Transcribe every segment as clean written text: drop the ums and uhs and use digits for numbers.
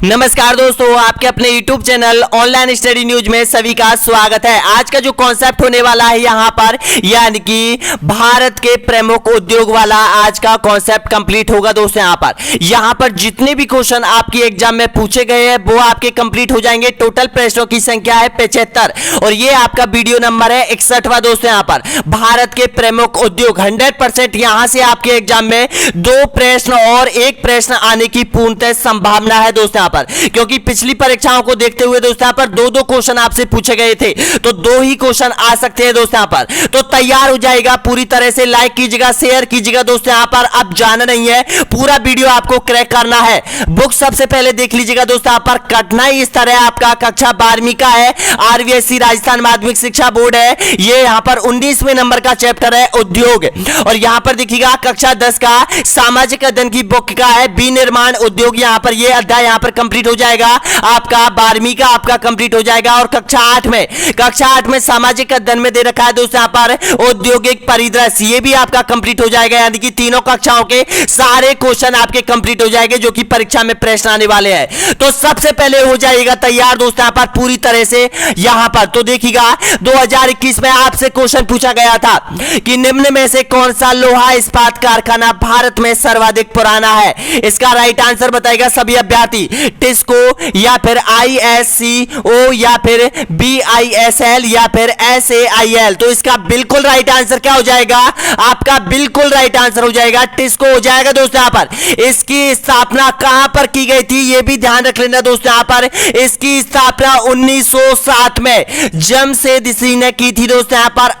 नमस्कार दोस्तों, आपके अपने YouTube channel online study news में सभी का स्वागत है। आज का जो कॉन्सेप्ट होने वाला है यहाँ पर, यानी कि भारत के प्रमुख उद्योग वाला आज का कॉन्सेप्ट कंप्लीट होगा दोस्तों। यहाँ पर जितने भी क्वेश्चन आपकी एग्जाम में पूछे गए हैं वो आपके कंप्लीट हो जाएंगे। टोटल प्रश्नों की संख्या है 75 और ये आपका वीडियो नंबर है 61वां दोस्तों। यहाँ पर भारत के प्रमुख उद्योग 100% यहाँ से आपके एग्जाम में 2 प्रश्न और 1 प्रश्न आने की पूर्णतः संभावना है दोस्तों। क्योंकि पिछली परीक्षाओं को देखते हुए दोस्तों यहाँ पर 2-2 क्वेश्चन आपसे पूछे गए थे, तो 2 ही क्वेश्चन आ सकते हैं दोस्तों। यहाँ पर तो तैयार हो जाएगा, पूरी तरह से लाइक कीजिएगा, शेयर कीजिएगा दोस्तों। यहाँ पर अब जाना नहीं है, पूरा वीडियो आपको क्रैक करना है। बुक सबसे पहले देख लीजिएगा दोस्तों। यहाँ पर कठिनाई इस तरह आपका कक्षा 12वीं का है, आरबीएसई राजस्थान माध्यमिक शिक्षा बोर्ड है। ये यहाँ पर 19वें नंबर का चैप्टर है उद्योग। और यहाँ पर देखिएगा कक्षा 10 का सामाजिक अध्ययन की बुक का है विनिर्माण उद्योग। यहाँ पर ये अध्याय यहाँ पर कंप्लीट हो जाएगा आपका 12वीं का, आपका कंप्लीट हो जाएगा। और कक्षा 8 में सामाजिक अध्ययन में दे रखा है दोस्तों यहाँ पर औद्योगिक परिदृश्य, ये भी आपका कंप्लीट हो जाएगा। यानी कि तीनों कक्षाओं के सारे क्वेश्चन आपके कंप्लीट हो जाएंगे जो कि परीक्षा में प्रश्न आने वाले हैं। तो सबसे पहले हो जाएगा तैयार दोस्तों यहाँ पर पूरी तरह से। यहाँ पर तो देखिएगा 2021 में आपसे क्वेश्चन पूछा गया था कि निम्न में से कौन सा लोहा इस्पात कारखाना भारत में सर्वाधिक पुराना है। इसका राइट आंसर बताएगा सभी अभ्यर्थी। टिस्को या फिर ISCO या फिर BISL या फिर SAIL। तो इसका बिल्कुल राइट आंसर क्या हो जाएगा? आपका बिल्कुल राइट आंसर हो जाएगा टिस्को हो जाएगा दोस्तों। यहाँ पर इसकी स्थापना कहां पर की गई थी ये भी ध्यान रख लेना दोस्तों। यहाँ पर इसकी स्थापना 1907 में जमशेदजी ने की थी दोस्तों। यहाँ पर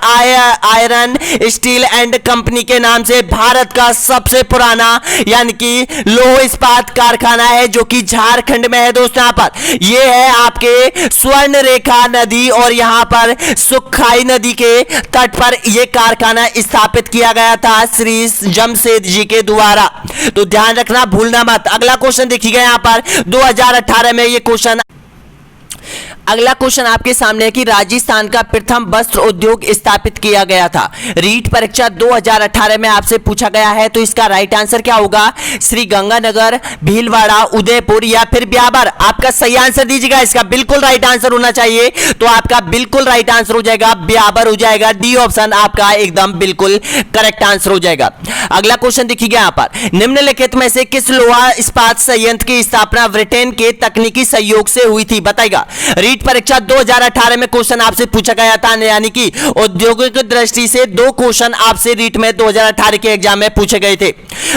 आयरन स्टील एंड कंपनी के नाम से भारत का सबसे पुराना यानी कि लौह इस्पात कारखाना है जो कि झारखंड में है दोस्तों। यहाँ पर ये है आपके स्वर्ण रेखा नदी और यहाँ पर सुखाई नदी के तट पर यह कारखाना स्थापित किया गया था श्री जमशेदजी के द्वारा। तो ध्यान रखना, भूलना मत। अगला क्वेश्चन देखिएगा यहाँ पर 2018 में ये क्वेश्चन। अगला क्वेश्चन आपके सामने है कि राजस्थान का प्रथम वस्त्र उद्योग स्थापित किया गया था। रीट परीक्षा 2018 में आपसे पूछा गया है, तो इसका राइट आंसर क्या होगा? श्री गंगानगर, भीलवाड़ा, उदयपुर या फिर ब्यावर। आपका सही आंसर दीजिएगा, इसका बिल्कुल राइट आंसर होना चाहिए। तो आपका बिल्कुल राइट आंसर हो जाएगा ब्यावर हो जाएगा। डी ऑप्शन आपका एकदम बिल्कुल करेक्ट आंसर हो जाएगा। अगला क्वेश्चन देखिएगा यहाँ पर, निम्नलिखित में से किस लोहा इस्पात संयंत्र की स्थापना ब्रिटेन के तकनीकी सहयोग से हुई थी? बताएगा। रीट परीक्षा 2018 में क्वेश्चन आपसे पूछा गया था, यानी कि औद्योगिक दृष्टि से 2 क्वेश्चन आपसे रीट में 2018 के एग्जाम में पूछे गए थे।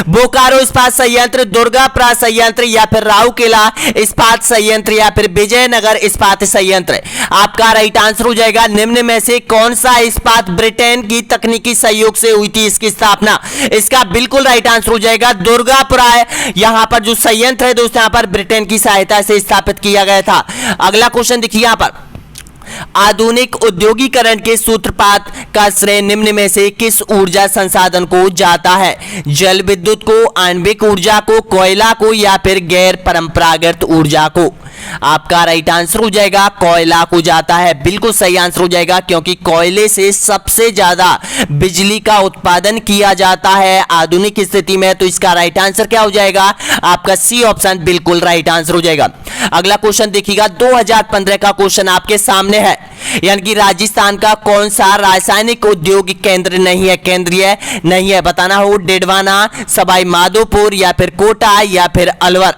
बोकारो इस्पात संयंत्र, दुर्गापुरा संयंत्र या फिर राउरकेला इस्पात संयंत्र या फिर विजयनगर इस्पात संयंत्र। आपका राइट आंसर हो जाएगा निम्न में से कौन सा इस्पात ब्रिटेन की तकनीकी सहयोग से हुई थी इसकी स्थापना? इसका बिल्कुल राइट आंसर हो जाएगा दुर्गापुरा। यहां पर जो संयंत्र है दोस्तों यहाँ पर ब्रिटेन की सहायता से स्थापित किया गया था। अगला क्वेश्चन देखिए यहाँ पर, आधुनिक औद्योगिकरण के सूत्रपात का श्रेय निम्न में से किस ऊर्जा संसाधन को जाता है? जल विद्युत को, आणविक ऊर्जा को, कोयला को या फिर गैर परंपरागत ऊर्जा को? आपका राइट आंसर हो जाएगा कोयला को जाता है। बिल्कुल सही आंसर हो जाएगा क्योंकि कोयले से सबसे ज्यादा बिजली का उत्पादन किया जाता है आधुनिक स्थिति में। तो इसका राइट आंसर क्या हो जाएगा? आपका सी ऑप्शन बिल्कुल राइट आंसर हो जाएगा। अगला क्वेश्चन देखिएगा 2015 का क्वेश्चन आपके सामने है, यानी कि राजस्थान का कौन सा रासायनिक उद्योग केंद्र नहीं है, केंद्रीय नहीं है? बताना हो डेडवाना, सवाई माधोपुर या फिर कोटा या फिर अलवर।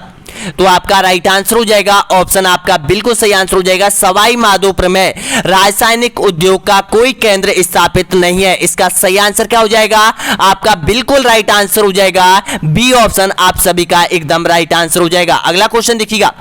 तो आपका राइट आंसर हो जाएगा ऑप्शन आपका बिल्कुल सही आंसर हो जाएगा सवाई माधोपुर में रासायनिक उद्योग का कोई केंद्र स्थापित नहीं है। इसका सही आंसर क्या हो जाएगा? आपका बिल्कुल राइट आंसर हो जाएगा बी ऑप्शन आप सभी का एकदम राइट आंसर हो जाएगा। अगला क्वेश्चन देखिएगा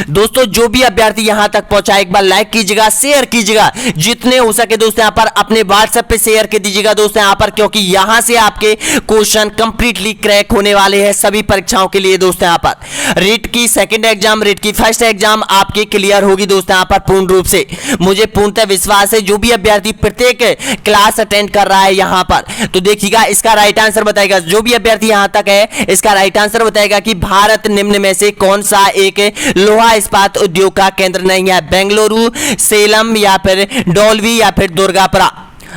दोस्तों, जो भी अभ्यर्थी यहां तक पहुंचा एक बार लाइक कीजिएगा, शेयर कीजिएगा, जितने हो सके दोस्तों यहाँ पर अपने व्हाट्सएप पे शेयर कर दीजिएगा दोस्तों यहाँ पर, क्योंकि यहां से आपके क्वेश्चन कंप्लीटली क्रैक होने वाले हैं सभी परीक्षाओं के लिए दोस्तों। यहाँ पर रीट की सेकंड एग्जाम, रीट की फर्स्ट एग्जाम आपकी क्लियर होगी दोस्तों यहाँ पर पूर्ण रूप से। मुझे पूर्णतः विश्वास है जो भी अभ्यर्थी प्रत्येक क्लास अटेंड कर रहा है यहाँ पर, तो देखिएगा इसका राइट आंसर बताएगा। जो भी अभ्यर्थी यहां तक है इसका राइट आंसर बताएगा कि भारत निम्न में से कौन सा एक लोहा इस्पात उद्योग का केंद्र नहीं है? बेंगलुरु, सेलम या फिर डोलवी या फिर दुर्गापुरा।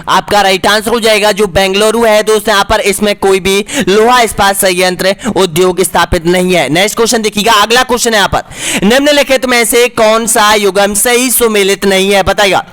आपका राइट आंसर हो जाएगा जो बेंगलुरु है दोस्तों यहाँ पर, इसमें कोई भी लोहा इस्पात संयंत्र उद्योग स्थापित नहीं है। नेक्स्ट क्वेश्चन देखिएगा, अगला क्वेश्चन है यहाँ पर, निम्नलिखित में से कौन सा युग्म सही सुमेलित नहीं है, बताइएगा।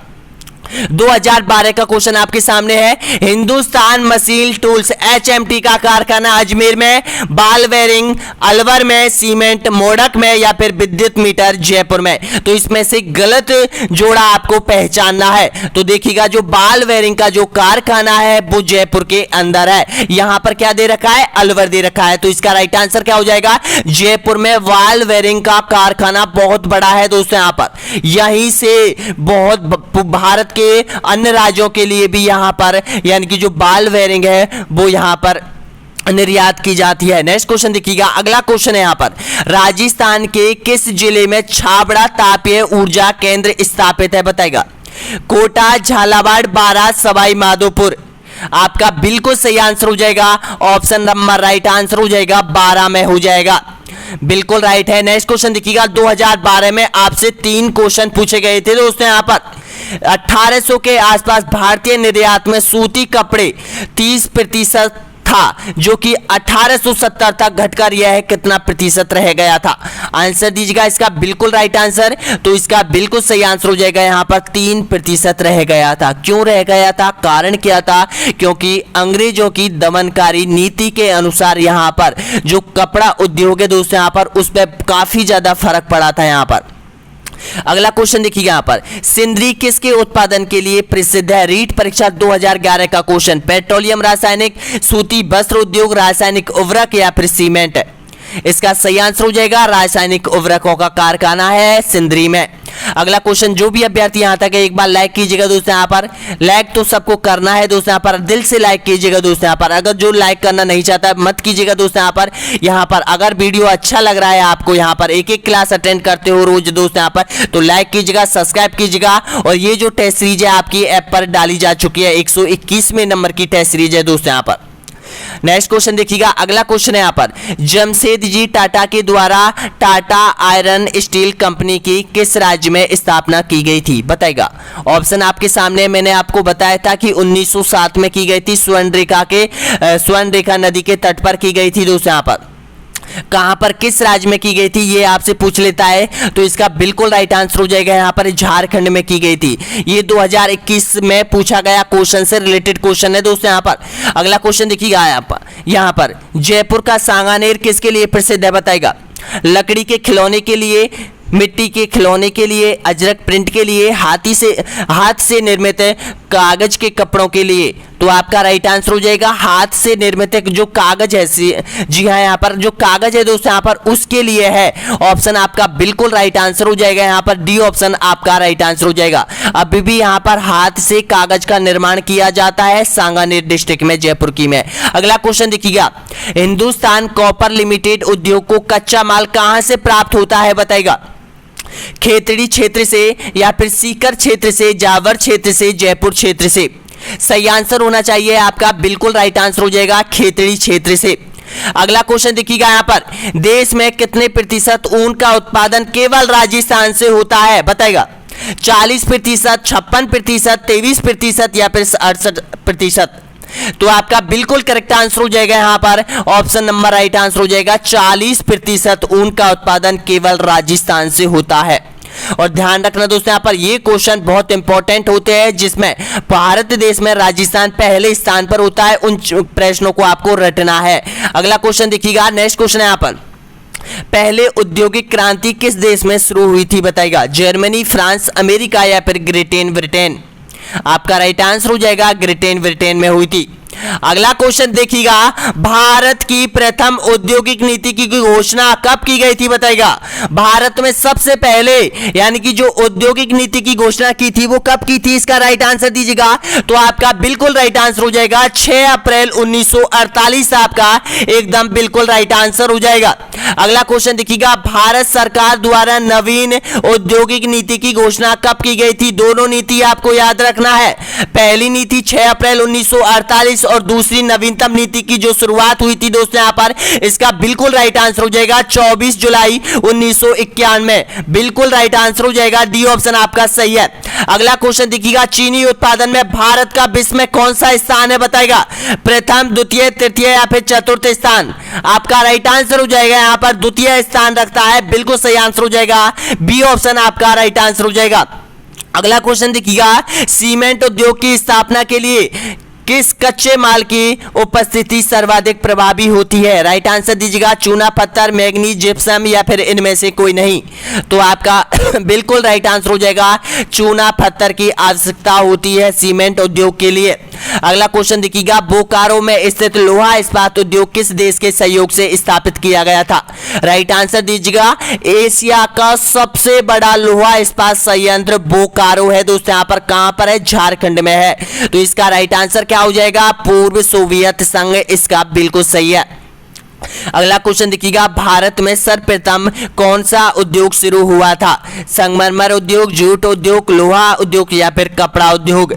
2012 का क्वेश्चन आपके सामने है। हिंदुस्तान मशीन टूल्स HMT का कारखाना अजमेर में, बाल बेयरिंग अलवर में, सीमेंट मोड़क में या फिर विद्युत मीटर जयपुर में। तो इसमें से गलत जोड़ा आपको पहचानना है। तो देखिएगा जो बाल बेयरिंग का जो कारखाना है वो जयपुर के अंदर है। यहां पर क्या दे रखा है, अलवर दे रखा है। तो इसका राइट आंसर क्या हो जाएगा, जयपुर में बाल बेयरिंग का कारखाना बहुत बड़ा है दोस्तों यहाँ पर। यहीं से बहुत भारत के अन्य राज्यों के लिए भी यहां पर यानी कि जो बाल बेयरिंग है वो यहां पर निर्यात की जाती है। नेक्स्ट क्वेश्चन देखिएगा, अगला क्वेश्चन है यहां पर, राजस्थान के किस जिले में छाबड़ा तापीय ऊर्जा केंद्र स्थापित है, बताएगा। कोटा, झालावाड़, बारात, सवाई माधोपुर। आपका बिल्कुल सही आंसर हो जाएगा ऑप्शन नंबर, राइट आंसर हो जाएगा 12 में हो जाएगा, बिल्कुल राइट है। नेक्स्ट क्वेश्चन देखिएगा, 2012 में आपसे 3 क्वेश्चन पूछे गए थे दोस्तों यहाँ पर। 1800 के आसपास भारतीय निर्यात में सूती कपड़े 30% था, जो कि 1870 तक घटकर यह कितना प्रतिशत रह गया था। आंसर दीजिएगा इसका बिल्कुल राइट आंसर। तो इसका बिल्कुल सही आंसर हो जाएगा यहाँ पर 3% रह गया था। क्यों रह गया था, कारण क्या था, क्योंकि अंग्रेजों की दमनकारी नीति के अनुसार यहाँ पर जो कपड़ा उद्योग है दोस्तों यहाँ पर उस पर काफी ज्यादा फर्क पड़ा था यहाँ पर। अगला क्वेश्चन देखिए यहाँ पर, सिंदरी किसके उत्पादन के लिए प्रसिद्ध है, रीट परीक्षा 2011 का क्वेश्चन। पेट्रोलियम, रासायनिक, सूती वस्त्र उद्योग, रासायनिक उर्वरक या फिर सीमेंट। इसका सही आंसर हो जाएगा रासायनिक उर्वरकों का कारखाना है सिंदरी में। अगला क्वेश्चन, जो भी अभ्यर्थी यहां तक है एक बार लाइक कीजिएगा दोस्तों, यहाँ पर लाइक तो सबको करना है दोस्तों, यहाँ पर दिल से लाइक कीजिएगा दोस्तों। यहाँ पर अगर जो लाइक करना नहीं चाहता मत कीजिएगा दोस्तों। यहाँ पर अगर वीडियो अच्छा लग रहा है आपको, यहाँ पर एक एक क्लास अटेंड करते हो रोज दोस्तों यहाँ पर, तो लाइक कीजिएगा, सब्सक्राइब कीजिएगा। और ये जो टेस्ट सीरीज है आपकी ऐप पर डाली जा चुकी है, 121वें नंबर की टेस्ट सीरीज है दोस्तों यहाँ पर। नेक्स्ट क्वेश्चन देखिएगा, अगला क्वेश्चन है यहाँ पर, जमशेदजी टाटा के द्वारा टाटा आयरन स्टील कंपनी की किस राज्य में स्थापना की गई थी, बताएगा। ऑप्शन आपके सामने, मैंने आपको बताया था कि 1907 में की गई थी, स्वर्ण रेखा नदी के तट पर की गई थी दोस्तों। यहाँ पर कहां पर किस राज्य में की गई थी ये आपसे पूछ लेता है, तो इसका बिल्कुल राइट आंसर हो जाएगा यहाँ पर झारखंड में की गई थी। ये 2021 में पूछा गया क्वेश्चन से रिलेटेड क्वेश्चन है दोस्तों यहाँ पर। अगला क्वेश्चन देखिएगा यहाँ पर जयपुर का सांगानेर किसके लिए प्रसिद्ध है, बताएगा। लकड़ी के खिलौने के लिए, मिट्टी के खिलौने के लिए, अजरक प्रिंट के लिए, हाथ से निर्मित कागज के कपड़ों के लिए। तो आपका राइट आंसर हो जाएगा हाथ से निर्मित जो कागज है, जी हाँ यहाँ पर जो कागज है दोस्तों यहाँ पर उसके लिए है। ऑप्शन आपका बिल्कुल राइट आंसर हो जाएगा यहाँ पर, डी ऑप्शन आपका राइट आंसर हो जाएगा। अभी भी यहाँ पर हाथ से कागज का निर्माण किया जाता है सांगानेर डिस्ट्रिक्ट में, जयपुर की में। अगला क्वेश्चन देखिएगा, हिंदुस्तान कॉपर लिमिटेड उद्योग को कच्चा माल कहां से प्राप्त होता है, बताएगा। खेतड़ी क्षेत्र से या फिर सीकर क्षेत्र से, जावर क्षेत्र से, जयपुर क्षेत्र से। सही आंसर होना चाहिए आपका बिल्कुल राइट आंसर हो जाएगा खेतड़ी क्षेत्र से। अगला क्वेश्चन देखिएगा यहाँ पर, देश में कितने प्रतिशत ऊन का उत्पादन केवल राजस्थान से होता है, बताएगा। 40%, 56%, 23% या फिर 68%। तो आपका बिल्कुल करेक्ट आंसर हो जाएगा यहाँ पर ऑप्शन नंबर, राइट आंसर हो जाएगा 40% ऊन का उत्पादन केवल राजस्थान से होता है। और ध्यान रखना दोस्तों यहाँ पर ये क्वेश्चन बहुत इंपॉर्टेंट होते हैं जिसमें भारत देश में राजस्थान पहले स्थान पर होता है। उन प्रश्नों को आपको रटना है। अगला क्वेश्चन देखिएगा, नेक्स्ट क्वेश्चन है यहाँ पर, पहले औद्योगिक क्रांति किस देश में शुरू हुई थी, बताएगा। जर्मनी, फ्रांस, अमेरिका या फिर ब्रिटेन। आपका राइट आंसर हो जाएगा ब्रिटेन में हुई थी। अगला क्वेश्चन देखिएगा, भारत की प्रथम औद्योगिक नीति की घोषणा कब की गई थी, बताएगा। भारत में सबसे पहले यानी कि जो औद्योगिक नीति की घोषणा की थी वो कब की थी, इसका राइट आंसर दीजिएगा। तो आपका बिल्कुल राइट आंसर हो जाएगा 6 अप्रैल 1948। आपका एकदम बिल्कुल राइट आंसर हो जाएगा। अगला क्वेश्चन देखिएगा, भारत सरकार द्वारा नवीन औद्योगिक नीति की घोषणा कब की गई थी। दोनों नीति आपको याद रखना है। पहली नीति 6 अप्रैल 1948 और दूसरी नवीनतम नीति की जो शुरुआत हुई थी दोस्तों यहाँ पर, इसका बिल्कुल राइट आंसर हो जाएगा 24 जुलाई 1991। बिल्कुल राइट आंसर हो जाएगा, डी ऑप्शन आपका सही है। अगला क्वेश्चन देखिएगा, चीनी उत्पादन में भारत का विश्व में कौन सा स्थान है बताएगा? प्रथम, द्वितीय, तृतीय या फिर चतुर्थ स्थान? आपका राइट आंसर हो जाएगा यहाँ पर द्वितीय स्थान रखता है। बिल्कुल सही आंसर हो जाएगा, बी ऑप्शन आपका राइट आंसर हो जाएगा। अगला क्वेश्चन देखिएगा, सीमेंट उद्योग की स्थापना के लिए किस कच्चे माल की उपस्थिति सर्वाधिक प्रभावी होती है? राइट आंसर दीजिएगा, चूना पत्थर, मैग्नीज, जिप्सम या फिर इनमें से कोई नहीं। तो आपका बिल्कुल राइट आंसर हो जाएगा, चूना पत्थर की आवश्यकता होती है सीमेंट उद्योग के लिए। अगला क्वेश्चन देखिएगा, बोकारो में स्थित लोहा इस्पात उद्योग किस देश के सहयोग से स्थापित किया गया था? राइट आंसर दीजिएगा, एशिया का सबसे बड़ा लोहा इस्पात संयंत्र बोकारो है दोस्तों। यहाँ पर कहां पर है? झारखंड में है। तो इसका राइट आंसर क्या हो जाएगा? पूर्व सोवियत संघ, इसका बिल्कुल सही है। अगला क्वेश्चन देखिएगा, भारत में सर्वप्रथम कौन सा उद्योग शुरू हुआ था? संगमरमर उद्योग, जूट उद्योग, लोहा उद्योग या फिर कपड़ा उद्योग?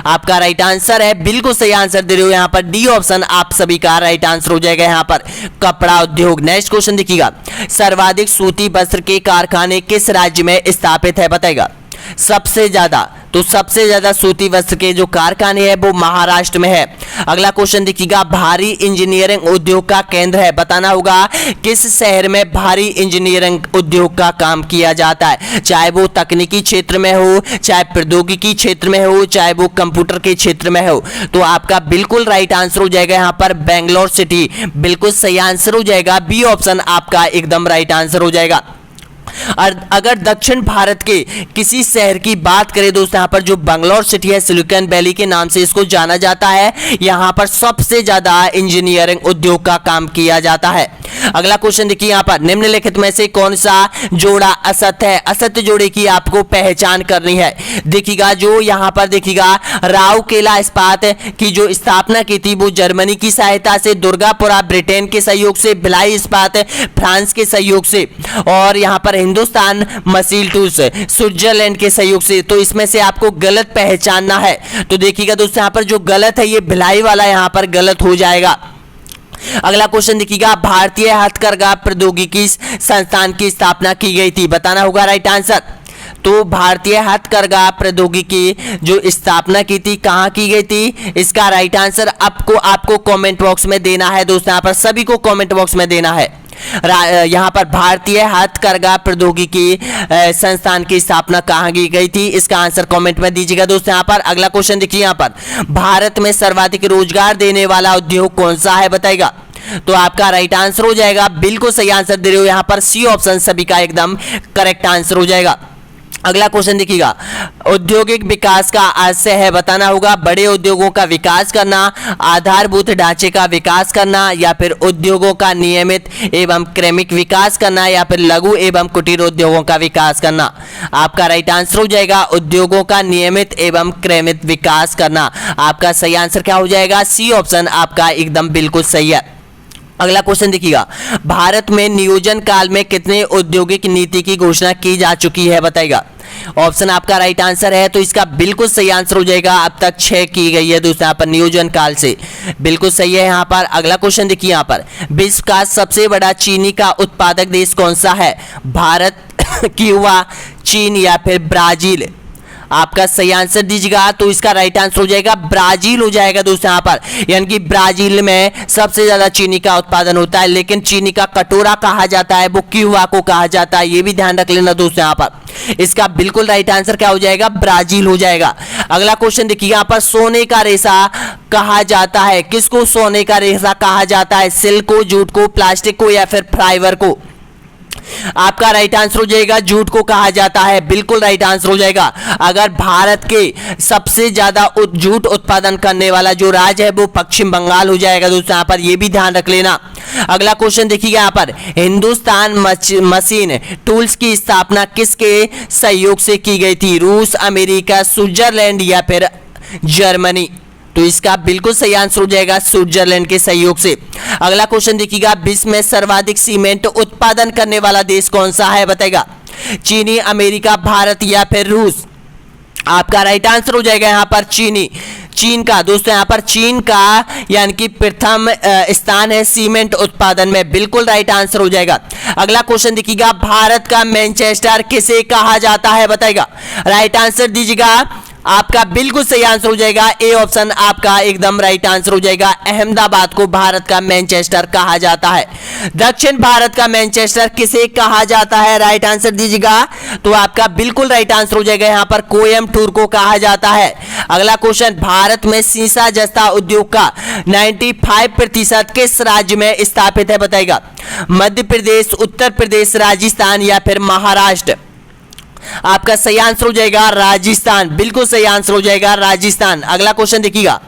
आपका राइट आंसर है, बिल्कुल सही आंसर दे रहे हो यहाँ पर, डी ऑप्शन आप सभी का राइट आंसर हो जाएगा यहाँ पर, कपड़ा उद्योग। नेक्स्ट क्वेश्चन देखिएगा, सर्वाधिक सूती वस्त्र के कारखाने किस राज्य में स्थापित है बताएगा? सबसे ज्यादा, तो सबसे ज्यादा सूती वस्त्र के जो कारखाने हैं वो महाराष्ट्र में है। अगला क्वेश्चन देखिएगा, भारी इंजीनियरिंग उद्योग का केंद्र है, बताना होगा किस शहर में भारी इंजीनियरिंग उद्योग का काम किया जाता है? चाहे वो तकनीकी क्षेत्र में हो, चाहे प्रौद्योगिकी क्षेत्र में हो, चाहे वो कंप्यूटर के क्षेत्र में हो। तो आपका बिल्कुल राइट आंसर हो जाएगा यहाँ पर बेंगलोर सिटी। बिल्कुल सही आंसर हो जाएगा, बी ऑप्शन आपका एकदम राइट आंसर हो जाएगा। और अगर दक्षिण भारत के किसी शहर की बात करें दोस्तों, यहाँ पर जो बेंगलोर सिटी है, सिलिकॉन वैली के नाम से इसको जाना जाता है। यहाँ पर सबसे ज्यादा इंजीनियरिंग उद्योग का काम किया जाता है। अगला क्वेश्चन देखिए, यहाँ पर निम्नलिखित में से कौन सा जोड़ा असत्य है? असत्य जोड़े की आपको पहचान करनी है। देखिएगा, जो यहाँ पर देखिएगा, राउरकेला इस्पात की जो स्थापना की थी वो जर्मनी की सहायता से, दुर्गापुरा ब्रिटेन के सहयोग से, भिलाई इस्पात फ्रांस के सहयोग से, और यहाँ पर हिंदुस्तान मशीन टूल्स स्विट्जरलैंड के सहयोग से। तो इसमें से आपको गलत पहचानना है। तो देखिएगा दोस्तों, यहाँ पर जो गलत है ये भिलाई वाला यहाँ पर गलत हो जाएगा। अगला क्वेश्चन देखिएगा, भारतीय हथकरघा प्रौद्योगिकी संस्थान की स्थापना की गई थी, बताना होगा राइट आंसर। तो भारतीय हथकरघा प्रौद्योगिकी जो स्थापना की थी कहाँ की गई थी? इसका राइट आंसर आपको कमेंट बॉक्स में देना है दोस्तों। यहाँ पर सभी को कमेंट बॉक्स में देना है। यहाँ पर भारतीय हथकरघा प्रौद्योगिकी संस्थान की स्थापना कहाँ की गई थी? इसका आंसर कमेंट में दीजिएगा दोस्तों। यहाँ पर अगला क्वेश्चन देखिए, यहाँ पर भारत में सर्वाधिक रोजगार देने वाला उद्योग कौन सा है बताएगा? तो आपका राइट आंसर हो जाएगा, बिल्कुल सही आंसर दे रहे हो यहाँ पर, सी ऑप्शन सभी का एकदम करेक्ट आंसर हो जाएगा। अगला क्वेश्चन देखिएगा, औद्योगिक विकास का आशय है, बताना होगा बड़े उद्योगों का विकास करना, आधारभूत ढांचे का विकास करना, या फिर उद्योगों का नियमित एवं क्रमिक विकास करना, या फिर लघु एवं कुटीर उद्योगों का विकास करना। आपका राइट आंसर हो जाएगा उद्योगों का नियमित एवं क्रमिक विकास करना। आपका सही आंसर क्या हो जाएगा? सी ऑप्शन आपका एकदम बिल्कुल सही है। अगला क्वेश्चन देखिएगा, भारत में नियोजन काल में कितने औद्योगिक नीति की घोषणा की जा चुकी है बताएगा? ऑप्शन आपका राइट आंसर है, तो इसका बिल्कुल सही आंसर हो जाएगा, अब तक 6 की गई है दोस्तों यहाँ पर नियोजन काल से। बिल्कुल सही है यहाँ पर। अगला क्वेश्चन देखिए, यहाँ पर विश्व का सबसे बड़ा चीनी का उत्पादक देश कौन सा है? भारत, क्यूबा, चीन या फिर ब्राजील? आपका सही आंसर दीजिएगा, तो इसका राइट आंसर हो जाएगा ब्राजील हो जाएगा दोस्तों यहाँ पर। यानी कि ब्राजील में सबसे ज्यादा चीनी का उत्पादन होता है, लेकिन चीनी का कटोरा कहा जाता है वो क्यूबा को कहा जाता है, ये भी ध्यान रख लेना दोस्तों यहाँ पर। इसका बिल्कुल राइट आंसर क्या हो जाएगा? ब्राजील हो जाएगा। अगला क्वेश्चन देखिए, यहाँ पर सोने का रेशा कहा जाता है, किसको सोने का रेशा कहा जाता है? सिल्क को, जूट को, प्लास्टिक को या फिर फाइबर को? आपका राइट आंसर हो जाएगा जूट को कहा जाता है, बिल्कुल राइट आंसर हो जाएगा। अगर भारत के सबसे ज्यादा जूट उत्पादन करने वाला जो राज्य है वो पश्चिम बंगाल हो जाएगा दोस्तों, यहाँ पर ये भी ध्यान रख लेना। अगला क्वेश्चन देखिएगा, यहाँ पर हिंदुस्तान मशीन टूल्स की स्थापना किसके सहयोग से की गई थी? रूस, अमेरिका, स्विट्जरलैंड या फिर जर्मनी? तो इसका बिल्कुल सही आंसर हो जाएगा स्विट्जरलैंड के सहयोग से। अगला क्वेश्चन देखिएगा, विश्व में सर्वाधिक सीमेंट उत्पादन करने वाला देश कौन सा है बताएगा? चीनी, अमेरिका, भारत या फिर रूस? आपका राइट आंसर हो जाएगा यहाँ पर चीनी। चीन का, दोस्तों यहाँ पर चीन का यानी कि प्रथम स्थान है सीमेंट उत्पादन में, बिल्कुल राइट आंसर हो जाएगा। अगला क्वेश्चन देखिएगा, भारत का मैनचेस्टर किसे कहा जाता है, बताएगा। राइट आंसर दीजिएगा, आपका बिल्कुल सही आंसर हो जाएगा ए ऑप्शन आपका एकदम राइट आंसर हो जाएगा। अहमदाबाद को भारत का मैनचेस्टर कहा जाता है। दक्षिण भारत का मैनचेस्टर किसे कहा जाता है, राइट आंसर दीजिएगा, तो आपका बिल्कुल राइट आंसर हो जाएगा यहाँ पर कोयम्बटूर को कहा जाता है। अगला क्वेश्चन, भारत में सीसा जस्ता उद्योग का 95% किस राज्य में स्थापित है, बताएगा। मध्य प्रदेश, उत्तर प्रदेश, राजस्थान या फिर महाराष्ट्र। आपका सही आंसर हो जाएगा राजस्थान, बिल्कुल सही आंसर हो जाएगा राजस्थान। अगला क्वेश्चन देखिएगा,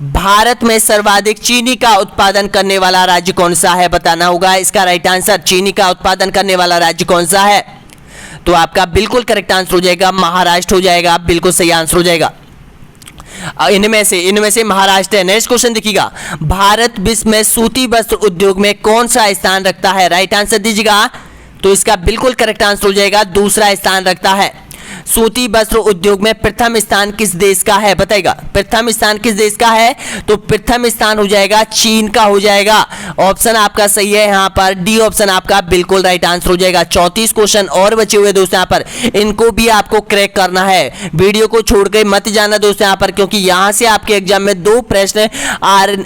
भारत में सर्वाधिक चीनी का उत्पादन करने वाला राज्य कौन सा है, बताना होगा इसका राइट आंसर। चीनी का उत्पादन करने वाला राज्य कौन सा है, तो आपका बिल्कुल करेक्ट आंसर हो जाएगा महाराष्ट्र हो जाएगा, बिल्कुल सही आंसर हो जाएगा। इनमें से महाराष्ट्र है। नेक्स्ट क्वेश्चन देखिएगा, भारत विश्व में सूती वस्त्र उद्योग में कौन सा स्थान रखता है, राइट आंसर दीजिएगा, तो इसका बिल्कुल करेक्ट आंसर हो जाएगा दूसरा स्थान रखता है। सूती वस्त्र उद्योग में प्रथम स्थान किस देश का है, बताएगा। प्रथम स्थान किस देश का है, तो प्रथम स्थान हो जाएगा चीन का हो जाएगा। ऑप्शन आपका सही है यहाँ पर, डी ऑप्शन आपका बिल्कुल राइट आंसर हो जाएगा। 34 क्वेश्चन और बचे हुए दोस्तों यहाँ पर, इनको भी आपको क्रैक करना है। वीडियो को छोड़ के मत जाना दोस्तों यहाँ पर, क्योंकि यहाँ से आपके एग्जाम में 2 प्रश्न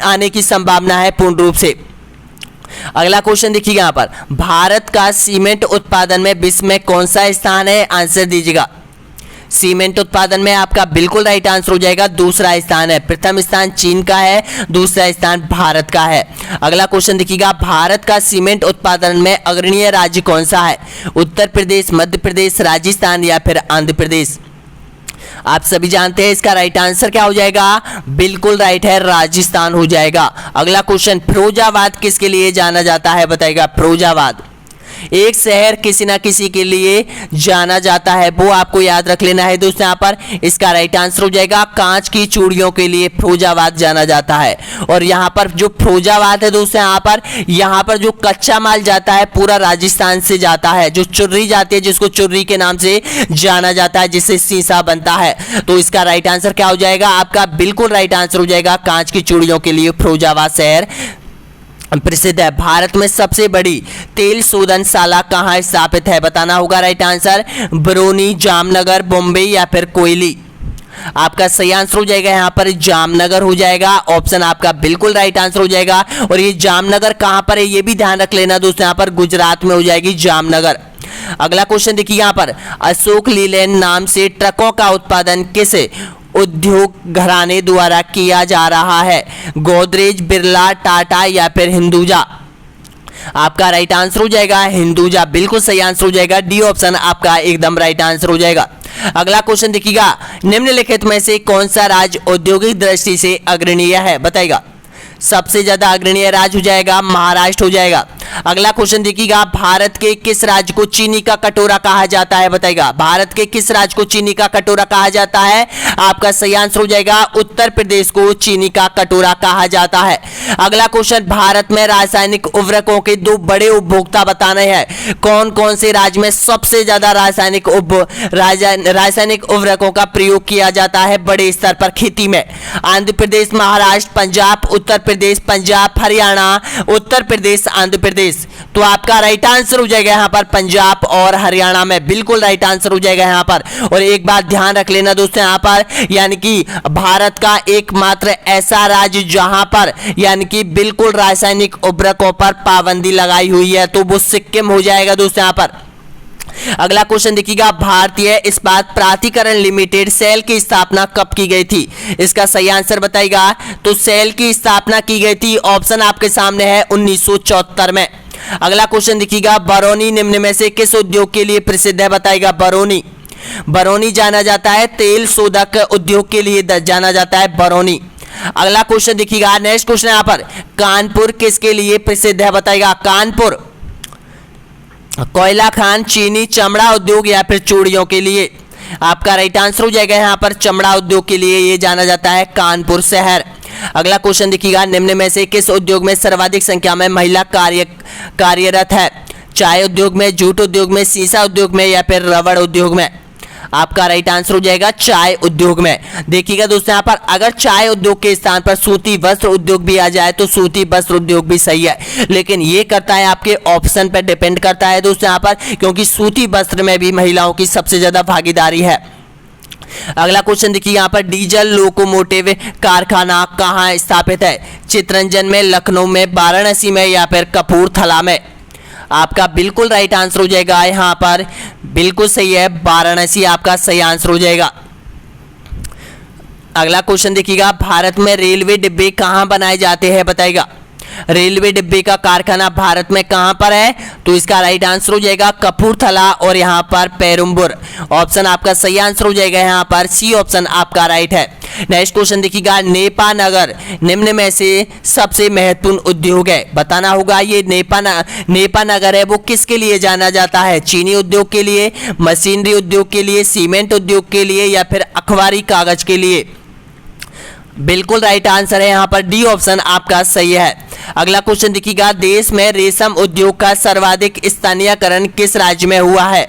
आने की संभावना है पूर्ण रूप से। अगला क्वेश्चन देखिएगा यहाँ पर, भारत का सीमेंट उत्पादन में विश्व में कौन सा स्थान है, आंसर दीजिएगा। सीमेंट उत्पादन में आपका बिल्कुल राइट आंसर हो जाएगा दूसरा स्थान है। प्रथम स्थान चीन का है, दूसरा स्थान भारत का है। अगला क्वेश्चन देखिएगा, भारत का सीमेंट उत्पादन में अग्रणीय राज्य कौन सा है, उत्तर प्रदेश, मध्य प्रदेश, राजस्थान या फिर आंध्र प्रदेश। आप सभी जानते हैं इसका राइट आंसर क्या हो जाएगा, बिल्कुल राइट है राजस्थान हो जाएगा। अगला क्वेश्चन, फिरोजाबाद किसके लिए जाना जाता है, बताएगा। फिरोजाबाद एक शहर किसी ना किसी के लिए जाना जाता है, वो आपको याद रख लेना है दोस्तों यहाँ पर। इसका राइट आंसर हो जाएगा कांच की चूड़ियों के लिए फिरोजाबाद जाना जाता है। और यहाँ पर जो फिरोजाबाद है दोस्तों यहाँ पर जो कच्चा माल जाता है पूरा राजस्थान से जाता है। जो चुर्री जाती है, जिसको चुर्री के नाम से जाना जाता है, जिससे शीशा बनता है, तो इसका राइट आंसर क्या हो जाएगा, आपका बिल्कुल राइट आंसर हो जाएगा कांच की चूड़ियों के लिए फिरोजाबाद शहर प्रसिद्ध है। भारत में सबसे बड़ी तेल शोधनशाला कहाँ स्थापित है, बताना होगा राइट आंसर। बरौनी, जामनगर, बॉम्बे या फिर कोयली। आपका सही आंसर हो जाएगा यहाँ पर जामनगर हो जाएगा। ऑप्शन आपका बिल्कुल राइट आंसर हो जाएगा। और ये जामनगर कहाँ पर है ये भी ध्यान रख लेना दोस्तों, यहाँ पर गुजरात में हो जाएगी जामनगर। अगला क्वेश्चन देखिए यहाँ पर, अशोक लीलैंड नाम से ट्रकों का उत्पादन किस उद्योग घराने द्वारा किया जा रहा है, गोदरेज, बिरला, टाटा या फिर हिंदुजा। आपका राइट आंसर हो जाएगा हिंदुजा, बिल्कुल सही आंसर हो जाएगा। डी ऑप्शन आपका एकदम राइट आंसर हो जाएगा। अगला क्वेश्चन देखिएगा, निम्नलिखित में से कौन सा राज्य औद्योगिक दृष्टि से अग्रणीय है, बताएगा। सबसे ज्यादा अग्रणीय राज्य हो जाएगा महाराष्ट्र हो जाएगा। अगला क्वेश्चन देखिएगा, भारत के किस राज्य को चीनी का कटोरा कहा जाता है, बताएगा। भारत के किस राज्य को चीनी का कटोरा कहा जाता है, आपका सही आंसर हो जाएगा उत्तर प्रदेश को चीनी का कटोरा कहा जाता है। अगला क्वेश्चन, भारत में रासायनिक उर्वरकों के 2 बड़े उपभोक्ता बताने हैं। कौन कौन से राज्य में सबसे ज्यादा रासायनिक उर्वरकों का प्रयोग किया जाता है बड़े स्तर पर खेती में? आंध्र प्रदेश, महाराष्ट्र, पंजाब, उत्तर प्रदेश, पंजाब, हरियाणा, उत्तर प्रदेश, आंध्र प्रदेश। तो आपका राइट आंसर हो जाएगा यहाँ पर पंजाब और हरियाणा में, बिल्कुल राइट आंसर हो जाएगा यहाँ पर। और एक बात ध्यान रख लेना दोस्तों यहाँ पर, यानी कि भारत का एकमात्र ऐसा राज्य जहां पर यानी कि बिल्कुल रासायनिक उर्वरकों पर पाबंदी लगाई हुई है, तो वो सिक्किम हो जाएगा दोस्तों यहाँ पर। अगला क्वेश्चन देखिएगा, भारतीय इस्पात प्राधिकरण लिमिटेड सेल की स्थापना कब की गई थी? इसका सही आंसर बताइएगा। तो सेल की स्थापना की गई थी, ऑप्शन आपके सामने है 1974 में। अगला क्वेश्चन देखिएगा, बरौनी निम्न में से किस उद्योग के लिए प्रसिद्ध है, बताइएगा। बरौनी जाना जाता है तेल शोधक उद्योग के लिए जाना जाता है बरौनी। अगला क्वेश्चन देखिएगा, नेक्स्ट क्वेश्चन यहाँ पर, कानपुर किसके लिए प्रसिद्ध है, बताइएगा। कानपुर कोयला खान, चीनी, चमड़ा उद्योग या फिर चूड़ियों के लिए? आपका राइट आंसर हो जाएगा यहाँ पर चमड़ा उद्योग के लिए ये जाना जाता है कानपुर शहर। अगला क्वेश्चन देखिएगा, निम्न में से किस उद्योग में सर्वाधिक संख्या में महिला कार्यरत है? चाय उद्योग में, जूट उद्योग में, शीशा उद्योग में या फिर रबड़ उद्योग में? आपका राइट आंसर हो जाएगा चाय उद्योग में। देखिएगा दोस्तों यहाँ पर अगर चाय उद्योग के स्थान पर सूती वस्त्र उद्योग भी आ जाए तो सूती वस्त्र उद्योग भी सही है, लेकिन ये करता है आपके ऑप्शन पर डिपेंड करता है दोस्तों यहाँ पर, क्योंकि सूती वस्त्र में भी महिलाओं की सबसे ज्यादा भागीदारी है। अगला क्वेश्चन देखिए यहाँ पर डीजल लोकोमोटिव कारखाना कहाँ स्थापित है? चितरंजन में, लखनऊ में, वाराणसी में या फिर कपूरथला में? आपका बिल्कुल राइट आंसर हो जाएगा यहाँ पर, बिल्कुल सही है, वाराणसी आपका सही आंसर हो जाएगा। अगला क्वेश्चन देखिएगा भारत में रेलवे डिब्बे कहाँ बनाए जाते हैं बताइएगा। रेलवे डिब्बे का कारखाना भारत में कहां पर है? तो इसका राइट आंसर हो जाएगा कपूरथला और यहां पर पेरुम्बुर। ऑप्शन आपका सही आंसर हो जाएगा यहाँ पर, सी ऑप्शन आपका राइट है। नेक्स्ट क्वेश्चन देखिएगा नेपा नगर निम्न में से सबसे महत्वपूर्ण उद्योग है, बताना होगा। ये नेपा नगर है वो किसके लिए जाना जाता है? चीनी उद्योग के लिए, मशीनरी उद्योग के लिए, सीमेंट उद्योग के लिए या फिर अखबारी कागज के लिए? बिल्कुल राइट आंसर है यहाँ पर, डी ऑप्शन आपका सही है। अगला क्वेश्चन देखिएगा देश में रेशम उद्योग का सर्वाधिक स्थानीयकरण किस राज्य में हुआ है?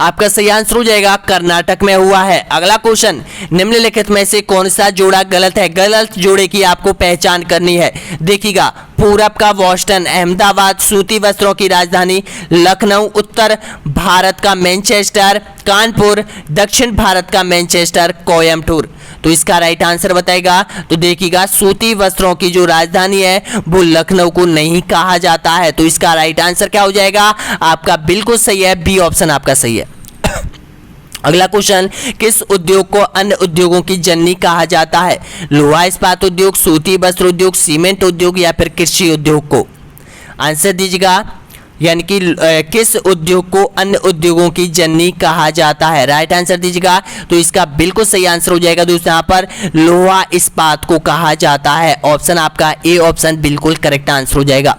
आपका सही आंसर हो जाएगा कर्नाटक में हुआ है। अगला क्वेश्चन निम्नलिखित में से कौन सा जोड़ा गलत है? गलत जोड़े की आपको पहचान करनी है। देखिएगा पूरब का बोस्टन, अहमदाबाद, सूती वस्त्रों की राजधानी लखनऊ, उत्तर भारत का मैनचेस्टर, कानपुर, दक्षिण भारत का मैनचेस्टर, कोयम्बटूर। तो इसका राइट आंसर बताएगा। तो देखिएगा सूती वस्त्रों की जो राजधानी है वो लखनऊ को नहीं कहा जाता है, तो इसका राइट आंसर क्या हो जाएगा? आपका बिल्कुल सही है, बी ऑप्शन आपका सही है। अगला क्वेश्चन किस उद्योग को अन्य उद्योगों की जननी कहा जाता है? लोहा इस्पात उद्योग, सूती वस्त्र उद्योग, सीमेंट उद्योग या फिर कृषि उद्योग को? आंसर दीजिएगा, यानी कि किस उद्योग को अन्य उद्योगों की जननी कहा जाता है? राइट आंसर दीजिएगा। तो इसका बिल्कुल सही आंसर हो जाएगा दोस्तों यहाँ पर लोहा इस्पात को कहा जाता है। ऑप्शन आपका ए ऑप्शन बिल्कुल करेक्ट आंसर हो जाएगा।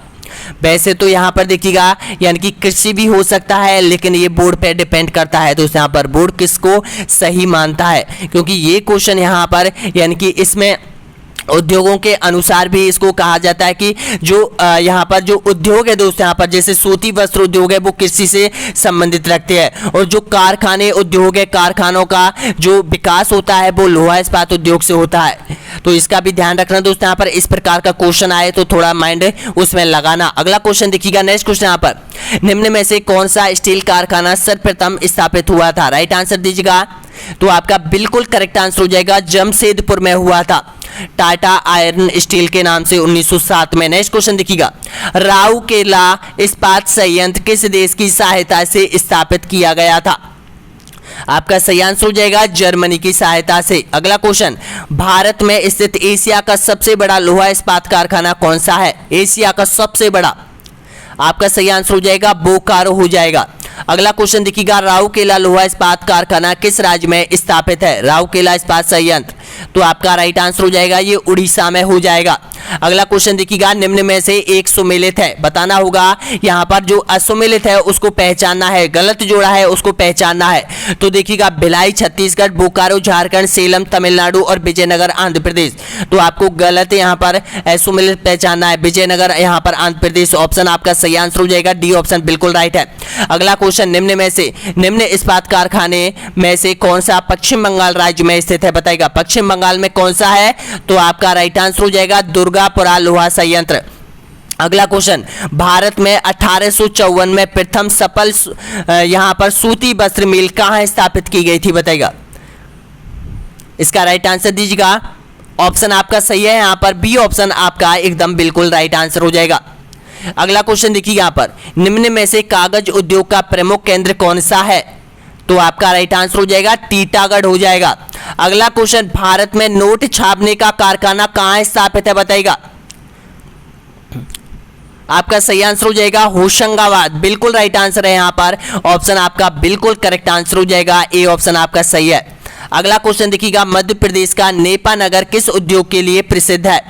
वैसे तो यहाँ पर देखिएगा यानी कि कृषि भी हो सकता है, लेकिन ये बोर्ड पे डिपेंड करता है दोस्तों यहाँ पर बोर्ड किसको सही मानता है, क्योंकि ये क्वेश्चन यहाँ पर यानी कि इसमें उद्योगों के अनुसार भी इसको कहा जाता है कि जो यहाँ पर जो उद्योग है दोस्तों यहाँ पर जैसे सूती वस्त्र उद्योग है वो कृषि से संबंधित रखते हैं, और जो कारखाने उद्योग है कारखानों का जो विकास होता है वो लोहा इस्पात उद्योग से होता है। तो इसका भी ध्यान रखना दोस्तों यहाँ पर, इस प्रकार का क्वेश्चन आए तो थोड़ा माइंड उसमें लगाना। अगला क्वेश्चन देखिएगा नेक्स्ट क्वेश्चन यहाँ पर निम्न में से कौन सा स्टील कारखाना सर्वप्रथम स्थापित हुआ था? राइट आंसर दीजिएगा। तो आपका बिल्कुल करेक्ट आंसर हो जाएगा जमशेदपुर में हुआ था, टाटा आयरन स्टील के नाम से 1907 में। नेक्स्ट क्वेश्चन देखिएगा राउरकेला इस्पात संयंत्र किस देश की सहायता से स्थापित किया गया था? आपका सही आंसर हो जाएगा जर्मनी की सहायता से। अगला क्वेश्चन भारत में स्थित एशिया का सबसे बड़ा लोहा इस्पात कारखाना कौन सा है? एशिया का सबसे बड़ा, आपका सही आंसर हो जाएगा बोकारो हो जाएगा। अगला क्वेश्चन देखिएगा राउरकेला लोहा इस्पात कारखाना किस राज्य में स्थापित है? राउरकेला इस्पात संयंत्र, तो आपका राइट आंसर हो जाएगा ये उड़ीसा में हो जाएगा। अगला क्वेश्चन देखिएगा निम्न में से एक सुमेलित है, बताना होगा। यहाँ पर जो असुमेलित है उसको पहचानना है, गलत जोड़ा है उसको पहचानना है। तो देखिएगा भिलाई छत्तीसगढ़, बोकारो झारखंड, सेलम तमिलनाडु और विजयनगर आंध्र प्रदेश। तो आपको गलत यहाँ पर असुमेलित पहचानना है, विजयनगर यहाँ पर आंध्र प्रदेश। ऑप्शन आपका सही आंसर हो जाएगा, डी ऑप्शन बिल्कुल राइट है। अगला क्वेश्चन निम्न इस्पात कारखाने में से कौन सा पश्चिम बंगाल राज्य में स्थित है? बताइएगा पश्चिम बंगाल में कौन सा है? तो आपका राइट आंसर हो जाएगा दुर्गापुरा लोहा संयंत्र। अगला क्वेश्चन भारत में 1854 में प्रथम सफल यहां पर सूती वस्त्र मिल कहां स्थापित की गई थी? बताइएगा इसका राइट आंसर दीजिएगा। ऑप्शन आपका सही है, यहां पर बी ऑप्शन आपका एकदम बिल्कुल राइट आंसर हो जाएगा। अगला क्वेश्चन देखिए यहां पर निम्न में से कागज उद्योग का प्रमुख केंद्र कौन सा है? तो आपका राइट आंसर हो जाएगा टीटागढ़ हो जाएगा। अगला क्वेश्चन भारत में नोट छापने का कारखाना कहां स्थापित है? बताइएगा आपका सही आंसर हो जाएगा होशंगाबाद, बिल्कुल राइट आंसर है यहाँ पर। ऑप्शन आपका बिल्कुल करेक्ट आंसर हो जाएगा, ए ऑप्शन आपका सही है। अगला क्वेश्चन देखिएगा मध्य प्रदेश का नेपा नगर किस उद्योग के लिए प्रसिद्ध है?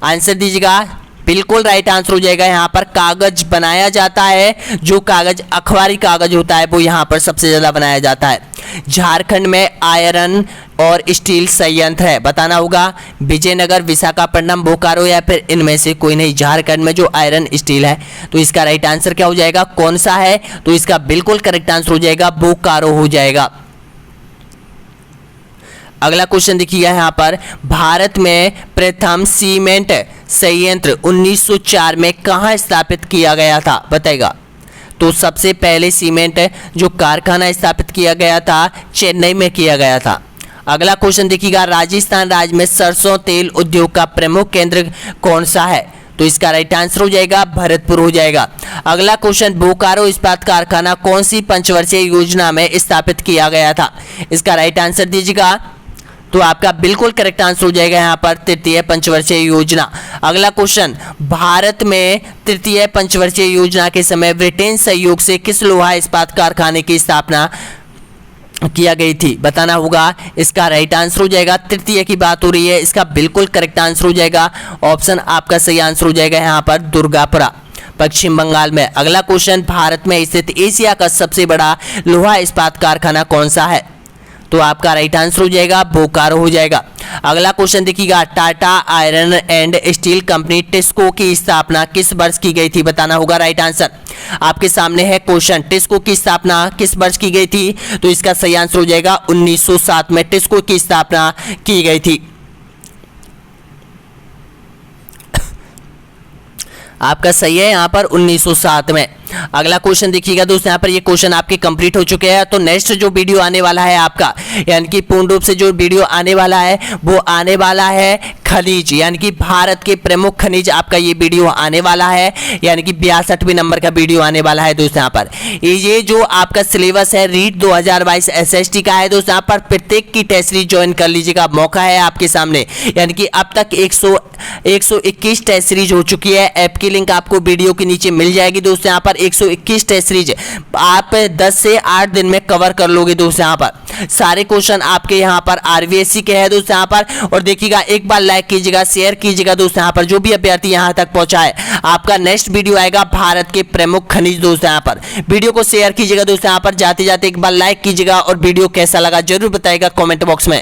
आंसर दीजिएगा। बिल्कुल राइट आंसर हो जाएगा यहाँ पर कागज बनाया जाता है, जो कागज अखबारी कागज होता है वो यहाँ पर सबसे ज्यादा बनाया जाता है। झारखंड में आयरन और स्टील संयंत्र है, बताना होगा विजयनगर, विशाखापट्टनम, बोकारो या फिर इनमें से कोई नहीं। झारखंड में जो आयरन स्टील है, तो इसका राइट आंसर क्या हो जाएगा, कौन सा है, तो इसका बिल्कुल करेक्ट आंसर हो जाएगा बोकारो हो जाएगा। अगला क्वेश्चन देखिएगा यहाँ पर, भारत में प्रथम सीमेंट संयंत्र 1904 में कहाँ स्थापित किया गया था, बताएगा। तो सबसे पहले सीमेंट जो कारखाना स्थापित किया गया था चेन्नई में किया गया था। अगला क्वेश्चन देखिएगा, राजस्थान राज्य में सरसों तेल उद्योग का प्रमुख केंद्र कौन सा है, तो इसका राइट आंसर हो जाएगा भरतपुर हो जाएगा। अगला क्वेश्चन, बोकारो इस्पात कारखाना कौन सी पंचवर्षीय योजना में स्थापित किया गया था, इसका राइट आंसर दीजिएगा। तो आपका बिल्कुल करेक्ट आंसर हो जाएगा यहाँ पर तृतीय पंचवर्षीय योजना। अगला क्वेश्चन, भारत में तृतीय पंचवर्षीय योजना के समय ब्रिटेन सहयोग से किस लोहा इस्पात कारखाने की स्थापना किया गई थी, बताना होगा। इसका राइट आंसर हो जाएगा, तृतीय की बात हो रही है, इसका बिल्कुल करेक्ट आंसर हो जाएगा। ऑप्शन आपका सही आंसर हो जाएगा यहाँ पर दुर्गापुरा, पश्चिम बंगाल में। अगला क्वेश्चन, भारत में स्थित एशिया का सबसे बड़ा लोहा इस्पात कारखाना कौन सा है, तो आपका राइट आंसर हो जाएगा बोकारो हो जाएगा। अगला क्वेश्चन देखिएगा, Tata iron and steel company TISCO की स्थापना किस वर्ष की गई थी, बताना होगा राइट आंसर। आपके सामने है क्वेश्चन, टिस्को की स्थापना किस वर्ष की गई थी, तो इसका सही आंसर हो जाएगा 1907 में टिस्को की स्थापना की गई थी। आपका सही है यहाँ पर 1907 में। अगला क्वेश्चन देखिएगा दोस्तों, यहाँ पर ये क्वेश्चन आपके कंप्लीट हो चुके हैं। तो नेक्स्ट जो वीडियो आने वाला है आपका, यानी कि पूर्ण रूप से जो वीडियो आने वाला है वो आने वाला है खनिज, यानी कि भारत के प्रमुख खनिज, आपका ये वीडियो आने वाला है, यानी कि 62वें नंबर का वीडियो आने वाला है दोस्तों। यहाँ पर ये जो आपका सिलेबस है रीट 2022 एसएसटी का है दोस्तों। यहाँ पर प्रत्येक की टेस्ट सीरीज ज्वाइन कर लीजिएगा, मौका है आपके सामने। यानी कि अब तक 121 टेस्ट सीरीज हो चुकी है। ऐप की लिंक आपको वीडियो के नीचे मिल जाएगी दोस्तों। यहाँ पर 121 टेस्ट सीरीज आप 10 से 8 दिन में कवर कर लोगे दोस्तों। यहाँ पर सारे क्वेश्चन आपके यहाँ पर आरबीएससी के हैं दोस्तों यहाँ पर। और देखिएगा, एक बार लाइक कीजिएगा, शेयर कीजिएगा दोस्तों। यहाँ पर जो भी अभ्यर्थी यहाँ तक पहुंचा है, आपका नेक्स्ट वीडियो आएगा भारत के प्रमुख खनिज दोस्तों। यहाँ पर वीडियो को शेयर कीजिएगा दोस्तों। यहाँ पर जाते जाते एक बार लाइक कीजिएगा और वीडियो कैसा लगा जरूर बताइएगा कमेंट बॉक्स में।